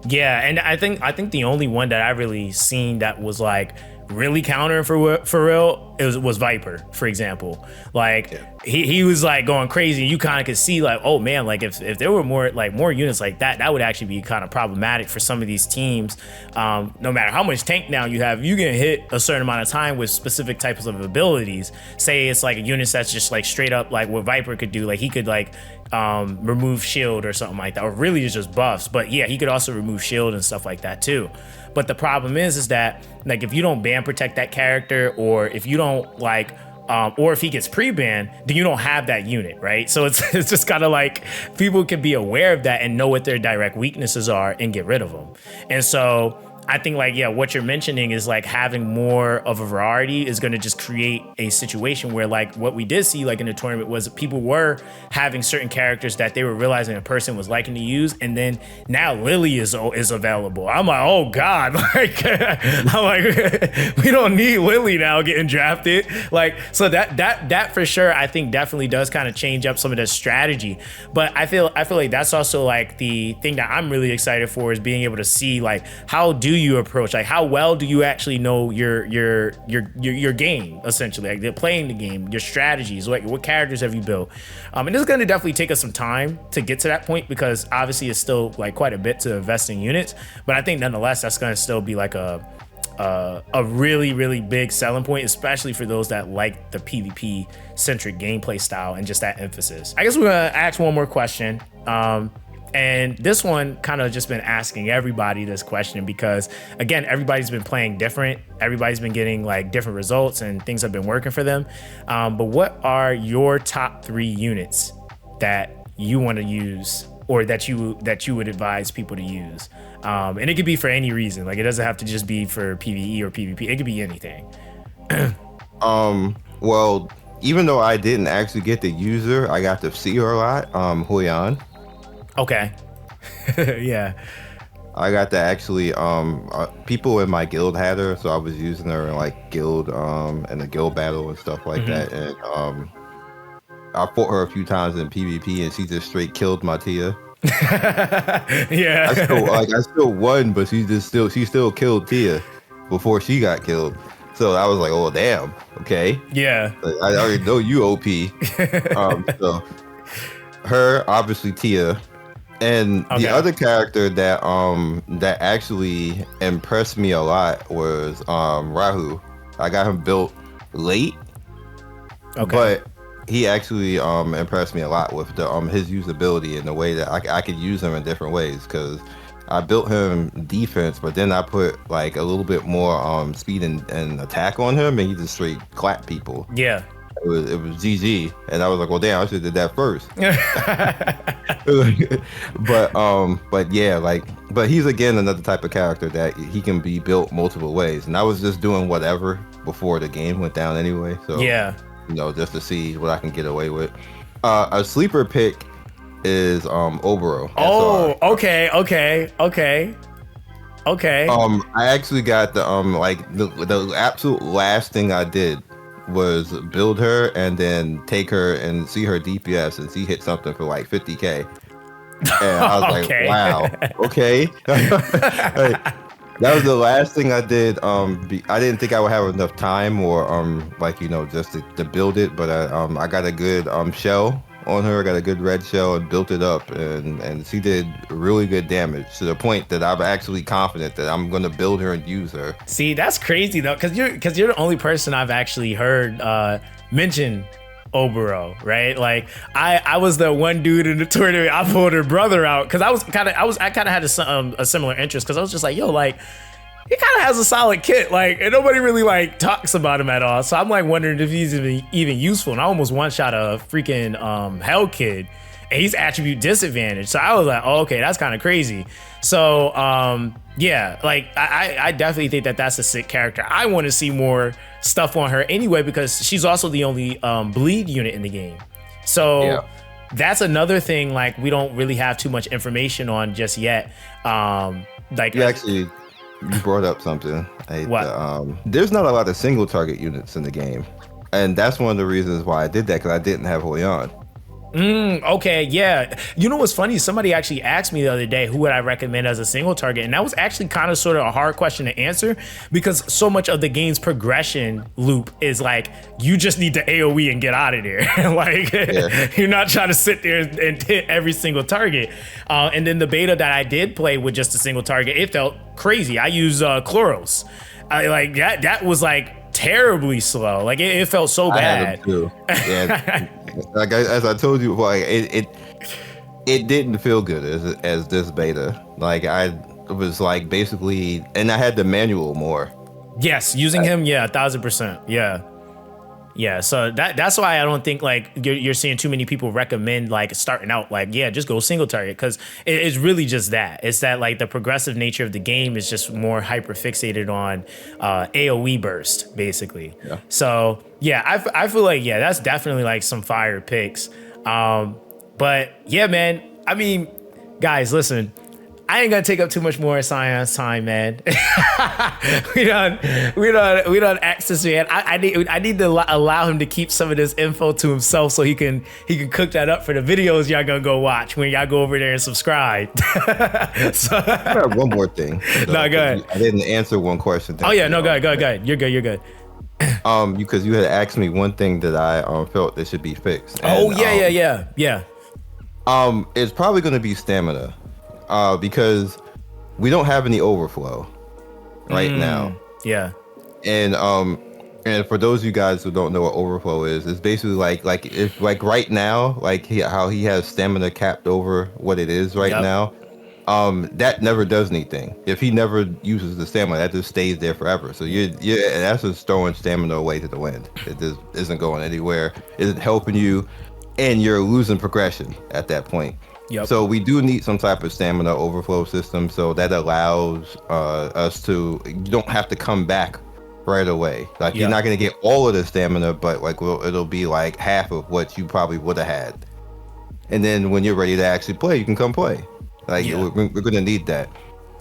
Yeah, and I think the only one that I really seen that was like really countering for real was Viper, for example. Like he was like going crazy, and you kind of could see like, oh man, like if there were more units like that would actually be kind of problematic for some of these teams. No matter how much tank down you have, you can hit a certain amount of time with specific types of abilities. Say it's like a unit that's just like straight up like what Viper could do, like he could like remove shield or something like that, or really it's just buffs. But yeah, he could also remove shield and stuff like that too. But the problem is that like if you don't ban protect that character, or if you don't like or if he gets pre-banned, then you don't have that unit, right? So it's just kind of like people can be aware of that and know what their direct weaknesses are and get rid of them. And so I think like, yeah, what you're mentioning is like having more of a variety is going to just create a situation where like what we did see like in the tournament was people were having certain characters that they were realizing a person was liking to use. And then now Lily is available. I'm like, oh God, like, I'm like, we don't need Lily now getting drafted. Like, so that for sure, I think definitely does kind of change up some of the strategy. But I feel like that's also like the thing that I'm really excited for is being able to see like, how do you approach, like how well do you actually know your game, essentially, like they're playing the game, your strategies, what characters have you built, and this is going to definitely take us some time to get to that point because obviously it's still like quite a bit to invest in units, but I think nonetheless that's going to still be like a really, really big selling point, especially for those that like the PvP centric gameplay style and just that emphasis. I guess we're gonna ask one more question. And this one kind of just been asking everybody this question because again, everybody's been playing different. Everybody's been getting like different results and things have been working for them. But what are your top 3 units that you want to use or that you would advise people to use? And it could be for any reason. Like it doesn't have to just be for PvE or PvP. It could be anything. Well, even though I didn't actually get to use her, I got to see her a lot. Huyan. Okay. Yeah. I got to actually people in my guild had her, so I was using her in like guild in a guild battle and stuff like that. And I fought her a few times in PvP and she just straight killed my Tia. Yeah. I still won, but she still killed Tia before she got killed. So I was like, oh damn, okay. Yeah. I already know you OP. So her, obviously Tia. And the other character that actually impressed me a lot was Rahu. I got him built late, but he actually impressed me a lot with the his usability and the way that I could use him in different ways. Because I built him defense, but then I put like a little bit more speed and attack on him, and he just straight clapped people. Yeah. It was GG, and I was like, well, damn, I should have did that first. but yeah, like, but he's again another type of character that he can be built multiple ways, and I was just doing whatever before the game went down anyway. So yeah, just to see what I can get away with. A sleeper pick is Obero. Oh, okay. I actually got the like the absolute last thing I did was build her and then take her and see her DPS and she hit something for like 50k. And I was like, wow, okay. Like, that was the last thing I did. I didn't think I would have enough time or just to build it, but I got a good shell on her. I got a good red shell and built it up, and she did really good damage to the point that I'm actually confident that I'm gonna build her and use her. See, that's crazy though, because you're the only person I've actually heard mention Obero, right? Like I was the one dude in the tournament. I pulled her brother out because I kind of had a similar interest because I was just like, yo, like he kind of has a solid kit, like, and nobody really like talks about him at all. So I'm like wondering if he's even useful. And I almost one shot a freaking Hell Kid, and he's attribute disadvantage. So I was like, oh, okay, that's kind of crazy. So yeah, like I definitely think that that's a sick character. I want to see more stuff on her anyway because she's also the only bleed unit in the game. So that's another thing. Like we don't really have too much information on just yet. Like you brought up something. What? There's not a lot of single target units in the game, and that's one of the reasons why I did that, because I didn't have Hoyan. Okay, yeah. You know what's funny? Somebody actually asked me the other day who would I recommend as a single target, and that was actually kind of sort of a hard question to answer because so much of the game's progression loop is like you just need to AoE and get out of there. Like you're not trying to sit there and hit every single target. And then the beta that I did play with just a single target, it felt crazy. I used Chloros. Like that was like terribly slow. Like it felt so bad. I had them too. Yeah. Like as I told you, like it didn't feel good as this beta. Like I was like basically, and I had the manual more. Yes, using him, yeah, 1000%. Yeah. Yeah, so that's why I don't think like you're seeing too many people recommend like starting out like, yeah, just go single target, because it's really just that. It's that like the progressive nature of the game is just more hyper fixated on AoE burst basically. Yeah. So yeah, I feel like, yeah, that's definitely like some fire picks. But yeah, man, I mean, guys, listen, I ain't gonna take up too much more of Sion's time, man. we don't access, man. I need to allow him to keep some of this info to himself so he can cook that up for the videos y'all gonna go watch when y'all go over there and subscribe. So, I have one more thing. No, go ahead. I didn't answer one question. Oh yeah, no, go ahead. You're good. Because you had asked me one thing that I felt that should be fixed. Oh And, yeah. It's probably going to be stamina, because we don't have any overflow right now. Yeah. And for those of you guys who don't know what overflow is, it's basically like if like right now, like how he has stamina capped over what it is right now. That never does anything. If he never uses the stamina, that just stays there forever. So that's just throwing stamina away to the wind. It just isn't going anywhere. It isn't helping you, and you're losing progression at that point. Yep. So we do need some type of stamina overflow system, so that allows us to, you don't have to come back right away. Like you're not going to get all of the stamina, but like it'll be like half of what you probably would have had. And then when you're ready to actually play, you can come play. Like we're going to need that.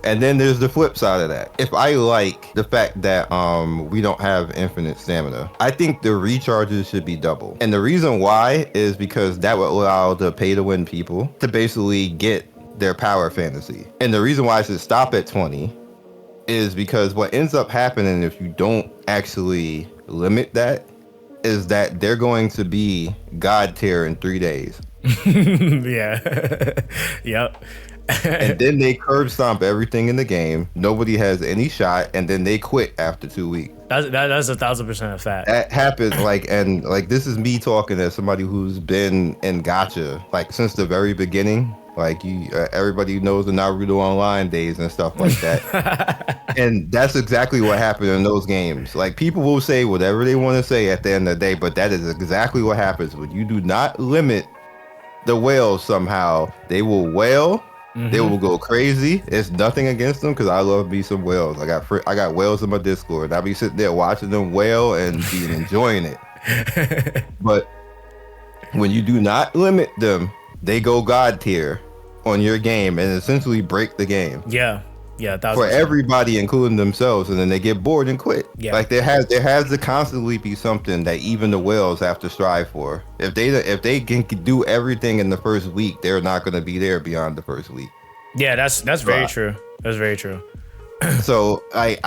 And then there's the flip side of that. If I like the fact that we don't have infinite stamina, I think the recharges should be double. And the reason why is because that would allow the pay to win people to basically get their power fantasy. And the reason why I should stop at 20 is because what ends up happening if you don't actually limit that is that they're going to be God tier in 3 days. Yeah. Yep. And then they curb stomp everything in the game. Nobody has any shot, and then they quit after 2 weeks. That's 1,000% a fact. That happens, and this is me talking as somebody who's been in gacha like since the very beginning. Like everybody knows the Naruto Online days and stuff like that. And that's exactly what happened in those games. Like people will say whatever they want to say at the end of the day, but that is exactly what happens when you do not limit the whales somehow. They will wail. They will go crazy. It's nothing against them because I love me some whales. I got whales in my Discord. I'll be sitting there watching them wail and enjoying it. But when you do not limit them, they go God tier on your game and essentially break the game. Yeah. For everybody, including themselves, and then they get bored and quit. Yeah. Like there has to constantly be something that even the whales have to strive for. If they can do everything in the first week, they're not going to be there beyond the first week. Yeah, that's very true. That's very true. So I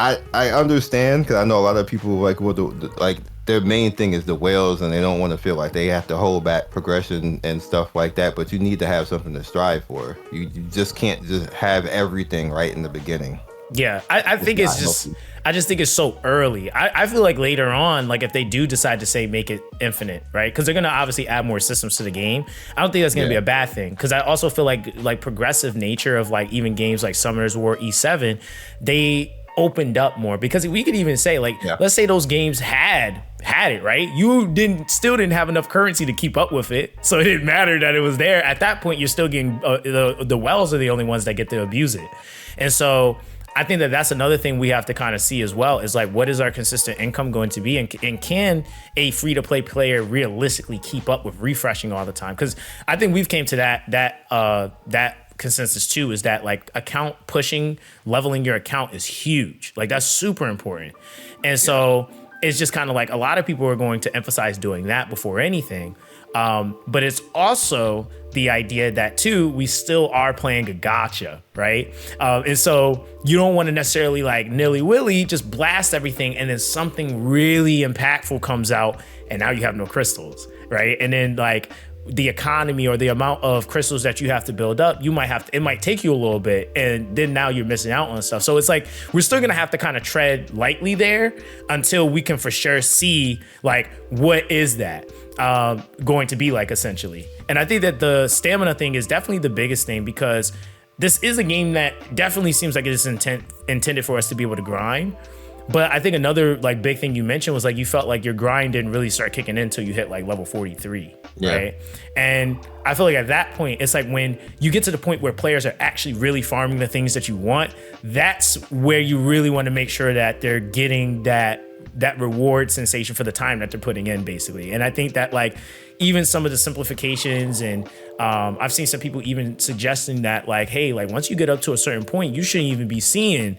understand, because I know a lot of people like their main thing is the whales, and they don't want to feel like they have to hold back progression and stuff like that. But you need to have something to strive for. You just can't just have everything right in the beginning. Yeah, I think it's just, I just think it's so early. I feel like later on, like if they do decide to say make it infinite, right? Because they're gonna obviously add more systems to the game. I don't think that's gonna be a bad thing. Because I also feel like progressive nature of like even games like Summoner's War E7, they opened up more, because we could even say like, let's say those games had it, right? You still didn't have enough currency to keep up with it, so it didn't matter that it was there. At that point, you're still getting the wells are the only ones that get to abuse it. And so I think that that's another thing we have to kind of see as well, is like, what is our consistent income going to be, and can a free-to-play player realistically keep up with refreshing all the time? Because I think we've came to that consensus too, is that like account pushing, leveling your account is huge. Like that's super important. And so it's just kind of like a lot of people are going to emphasize doing that before anything. But it's also the idea that too, we still are playing a gacha, right? And so you don't want to necessarily like nilly-willy just blast everything, and then something really impactful comes out and now you have no crystals, right? And then like the economy or the amount of crystals that you have to build up, it might take you a little bit, and then now you're missing out on stuff. So it's like we're still gonna have to kind of tread lightly there until we can for sure see like what is that going to be like, essentially. And I think that the stamina thing is definitely the biggest thing, because this is a game that definitely seems like it is intended for us to be able to grind. But I think another like big thing you mentioned was like you felt like your grind didn't really start kicking in until you hit like level 43, right? And I feel like at that point, it's like when you get to the point where players are actually really farming the things that you want, that's where you really want to make sure that they're getting that reward sensation for the time that they're putting in, basically. And I think that like even some of the simplifications and I've seen some people even suggesting that like, hey, like once you get up to a certain point, you shouldn't even be seeing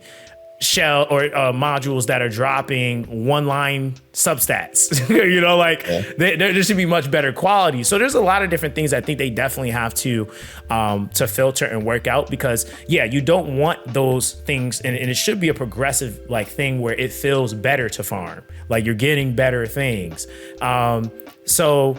shell or modules that are dropping one line substats. You know, like there should be much better quality. So there's a lot of different things I think they definitely have to filter and work out, because you don't want those things, and it should be a progressive like thing where it feels better to farm, like you're getting better things. So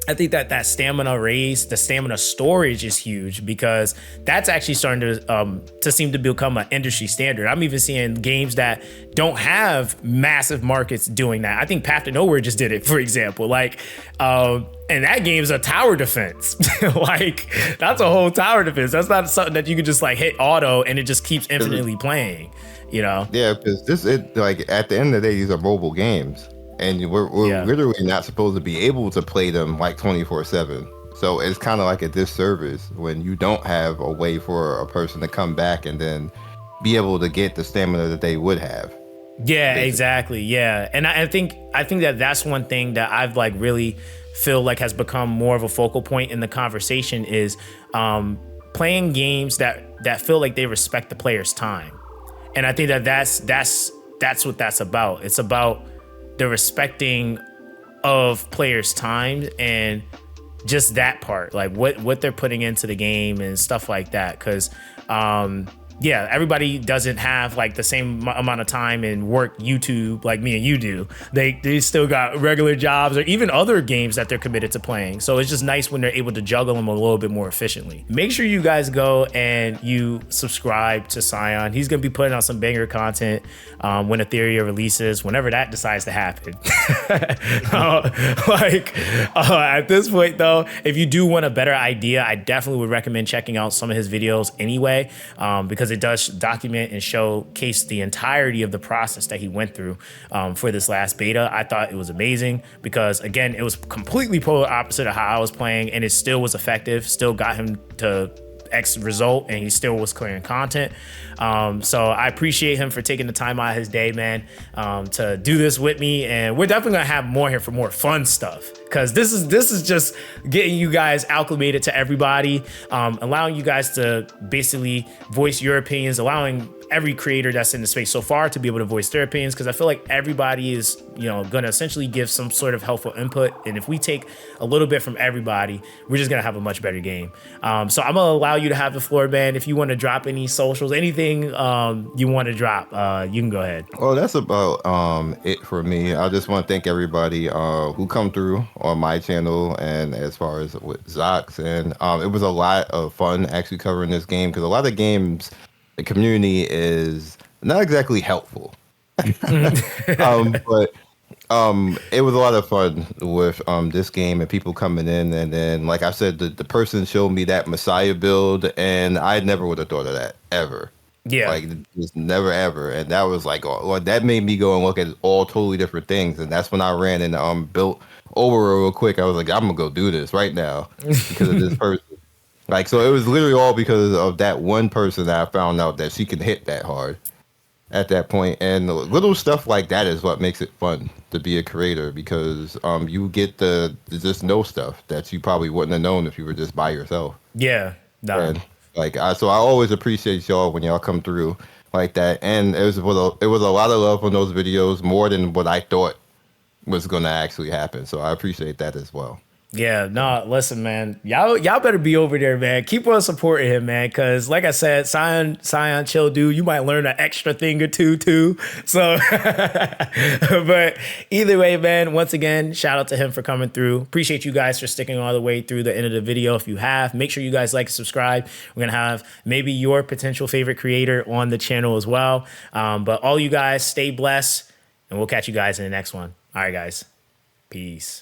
I think that stamina raise, the stamina storage is huge, because that's actually starting to seem to become an industry standard. I'm even seeing games that don't have massive markets doing that. I think Path to Nowhere just did it, for example. Like, and that game's a tower defense. Like, that's a whole tower defense. That's not something that you can just like hit auto and it just keeps infinitely playing, you know? Yeah, because like at the end of the day, these are mobile games. And we're literally not supposed to be able to play them like 24/7. So it's kind of like a disservice when you don't have a way for a person to come back and then be able to get the stamina that they would have. Yeah, basically. Exactly. Yeah. And I think that that's one thing that I've like really feel like has become more of a focal point in the conversation is playing games that feel like they respect the player's time. And I think that that's what that's about. It's about the respecting of players' time and just that part, like what they're putting into the game and stuff like that. Because everybody doesn't have like the same amount of time and work YouTube like me and you do. They still got regular jobs or even other games that they're committed to playing. So it's just nice when they're able to juggle them a little bit more efficiently. Make sure you guys go and you subscribe to Scion. He's gonna be putting out some banger content when Etheria releases, whenever that decides to happen. At this point though, if you do want a better idea, I definitely would recommend checking out some of his videos anyway, because it does document and showcase the entirety of the process that he went through for this last beta. I thought it was amazing because, again, it was completely polar opposite of how I was playing, and it still was effective, still got him to X result, and he still was clearing content. So I appreciate him for taking the time out of his day, man, to do this with me. And we're definitely gonna have more here for more fun stuff, because this is just getting you guys acclimated to everybody, allowing you guys to basically voice your opinions, allowing every creator that's in the space so far to be able to voice their opinions, because I feel like everybody is, gonna essentially give some sort of helpful input. And if we take a little bit from everybody, we're just gonna have a much better game. So I'm gonna allow you to have the floor, man. If you want to drop any socials, anything you want to drop, you can go ahead. Well, that's about it for me. I just want to thank everybody who come through on my channel, and as far as with Zox, and it was a lot of fun actually covering this game, because a lot of games, the community is not exactly helpful. But it was a lot of fun with this game and people coming in, and then like I said, the person showed me that Messiah build, and I never would have thought of that ever. Yeah, like just never ever. And that was like, that made me go and look at all totally different things, and that's when I ran and built over real quick. I was like, I'm gonna go do this right now because of this person. Like, so it was literally all because of that one person that I found out that she can hit that hard at that point. And little stuff like that is what makes it fun to be a creator, because you get to just know stuff that you probably wouldn't have known if you were just by yourself. Yeah. No. And so I always appreciate y'all when y'all come through like that. And it was a lot of love on those videos, more than what I thought was going to actually happen. So I appreciate that as well. Yeah, no, listen, man, y'all better be over there, man. Keep on supporting him, man, because like I said, Scion, chill dude, you might learn an extra thing or two too. So, but either way, man, once again, shout out to him for coming through. Appreciate you guys for sticking all the way through the end of the video. If you have, make sure you guys like and subscribe. We're gonna have maybe your potential favorite creator on the channel as well. But all you guys, stay blessed, and we'll catch you guys in the next one. All right, guys, peace.